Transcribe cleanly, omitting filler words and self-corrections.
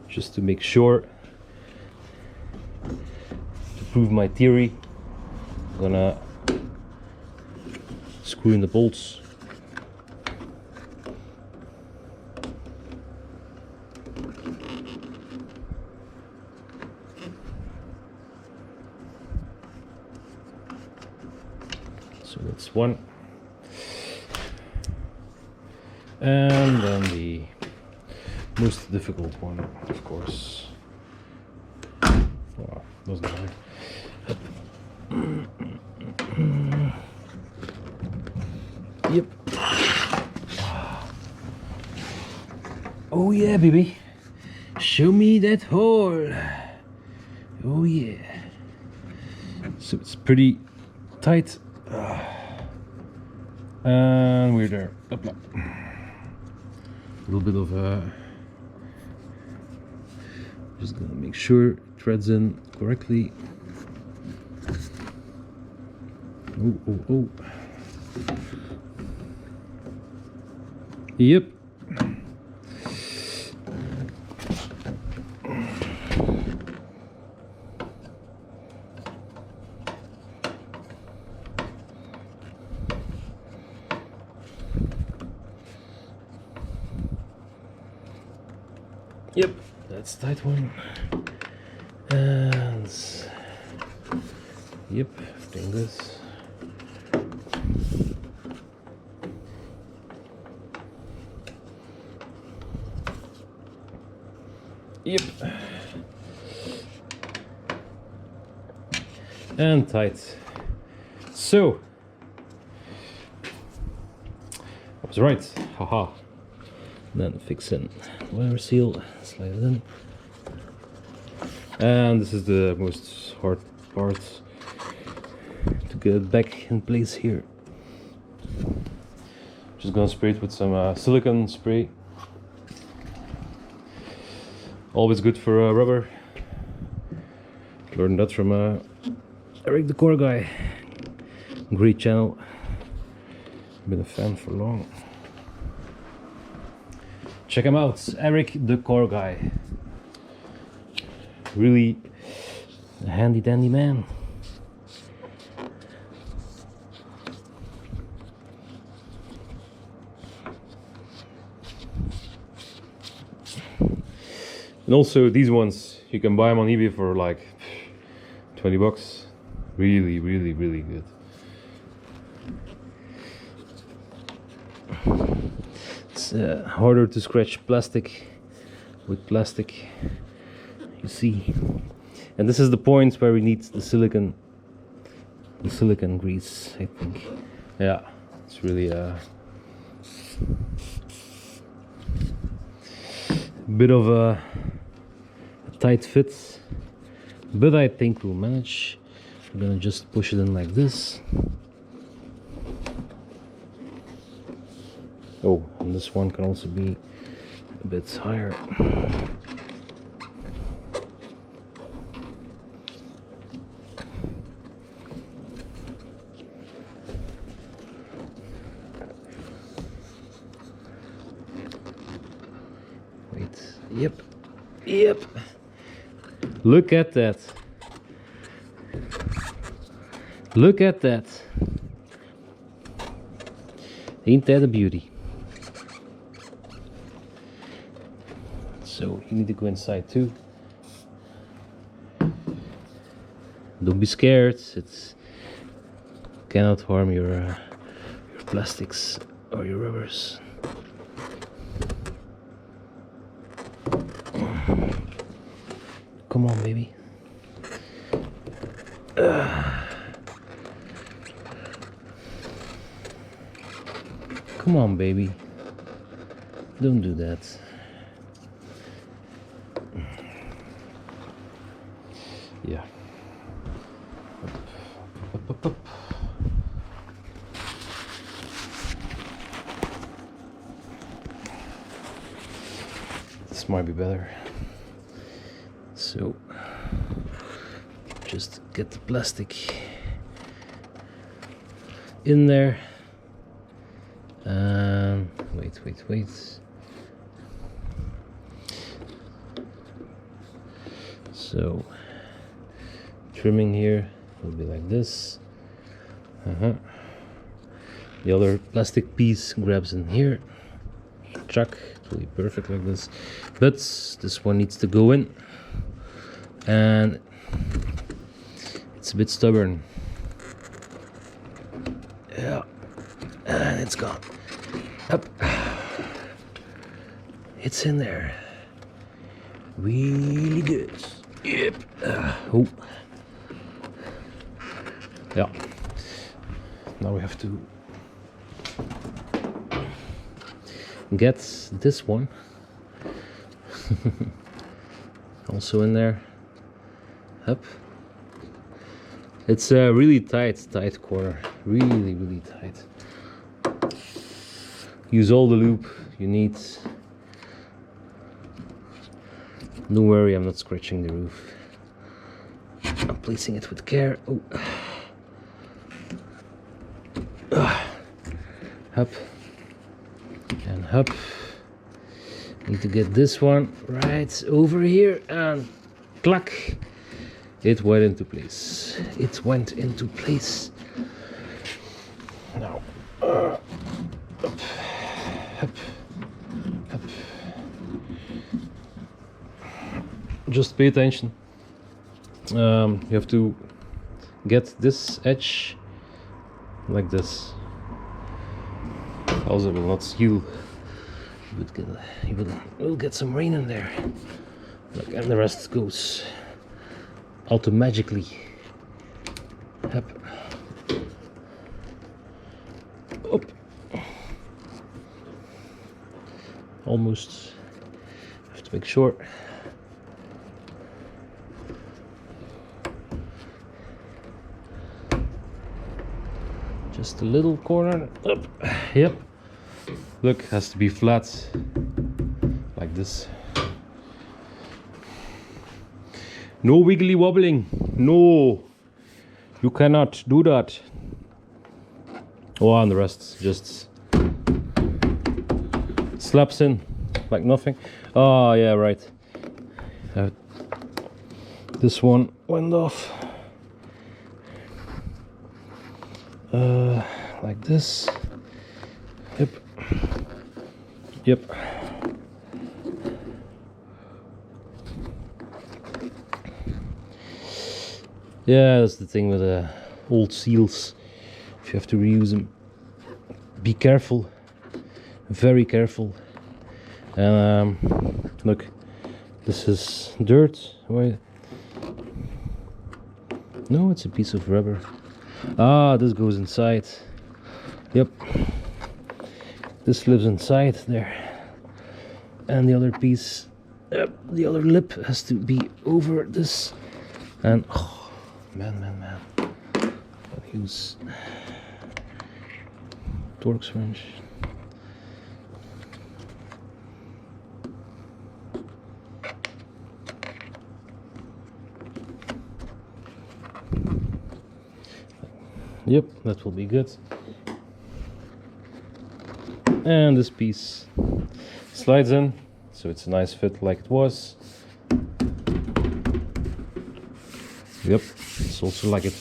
just to make sure, to prove my theory. I'm gonna screw in the bolts. So that's one. And then the most difficult one, of course. Wow, doesn't matter. Yep. Oh yeah, baby. Show me that hole. Oh yeah. So it's pretty tight. And we're there. Hopla. A little bit of just gonna make sure it threads in correctly. Oh. Yep. Yep, that's a tight one. And yep, doing this. Yep. And tight. So I was right. Haha. Then fix in wire seal, slide it in. And this is the most hard part, to get it back in place here. Just gonna spray it with some silicone spray. Always good for rubber. Learned that from Eric the Core Guy. Great channel. Been a fan for long. Check him out, Eric the Core Guy. Really a handy dandy man. And also these ones, you can buy them on eBay for like 20 bucks. Really good. It's harder to scratch plastic with plastic, you see. And this is the point where we need the silicone grease, I think. Yeah, it's really a bit of a tight fit, but I think we'll manage. I'm gonna just push it in like this. Oh, and this one can also be a bit higher. Wait, yep. Look at that. Look at that. Ain't that a beauty? So you need to go inside too. Don't be scared. It cannot harm your plastics or your rubbers. Come on, baby. Come on, baby. Don't do that. Yeah. Up. This might be better. So just get the plastic in there. Wait. So trimming here will be like this. The other plastic piece grabs in here. Chuck, it will be perfect like this. But this one needs to go in, and it's a bit stubborn. Yeah, and it's gone. Up. It's in there. Really good. Yep. Oh. Yeah. Now we have to get this one also in there. Up. It's a really tight corner. Really tight. Use all the lube you need. Don't worry, I'm not scratching the roof. I'm placing it with care. Oh. Up and up. Need to get this one right over here, and clack. It went into place. It went into place. Now, up, up, up. Just pay attention. You have to get this edge like this, else it will not seal. You will get some rain in there. Look, and the rest goes automatically. Up. Up. Almost. Have to make sure. Just a little corner. Up. Yep. Look, has to be flat like this. No wiggly wobbling. No, you cannot do that. Oh, and the rest just slaps in like nothing. Oh yeah, right. This one went off. Like this. Yep. Yep. Yeah, that's the thing with old seals. If you have to reuse them, be careful, very careful. And look, this is dirt. Wait. No, it's a piece of rubber. Ah, this goes inside. Yep. This lives inside there. And the other piece, the other lip has to be over this. And oh, man. I'll use Torx wrench. Yep, that will be good. And this piece slides in, so it's a nice fit like it was. Yep, it's also like it